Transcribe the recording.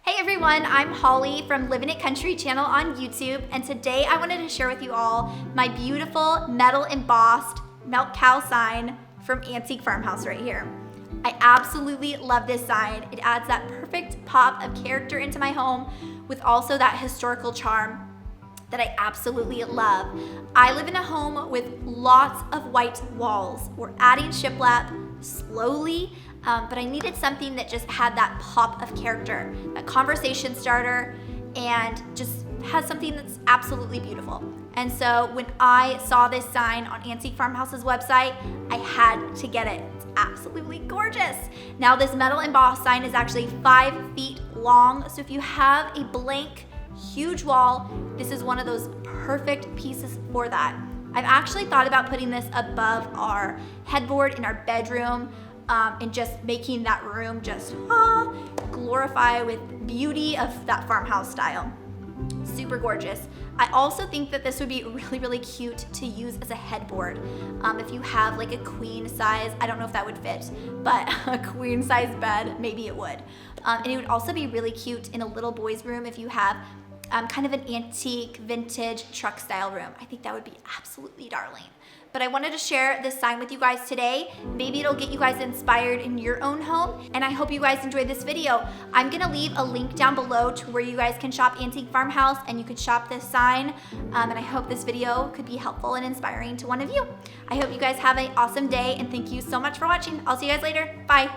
Hey everyone, I'm Holly from Living It Country channel on YouTube, and today I wanted to share with you all my beautiful metal embossed milk cow sign from Antique Farmhouse right here. I absolutely love this sign. It adds that perfect pop of character into my home with also that historical charm that I absolutely love. I live in a home with lots of white walls. We're adding shiplap slowly, but I needed something that just had that pop of character, a conversation starter, and just has something that's absolutely beautiful. And so when I saw this sign on Antique Farmhouse's website, I had to get it. It's absolutely gorgeous. Now this metal embossed sign is actually 5 feet long, so if you have a blank, huge wall, this is one of those perfect pieces for that. I've actually thought about putting this above our headboard in our bedroom, and just making that room just glorify with beauty of that farmhouse style. Super gorgeous. I also think that this would be really, really cute to use as a headboard. If you have like a queen size, I don't know if that would fit, but a queen size bed, maybe it would. And it would also be really cute in a little boy's room if you have kind of an antique, vintage, truck style room. I think that would be absolutely darling. But I wanted to share this sign with you guys today. Maybe it'll get you guys inspired in your own home, and I hope you guys enjoyed this video. I'm gonna leave a link down below to where you guys can shop Antique Farmhouse and you can shop this sign, and I hope this video could be helpful and inspiring to one of you. I hope you guys have an awesome day, and thank you so much for watching. I'll see you guys later. Bye.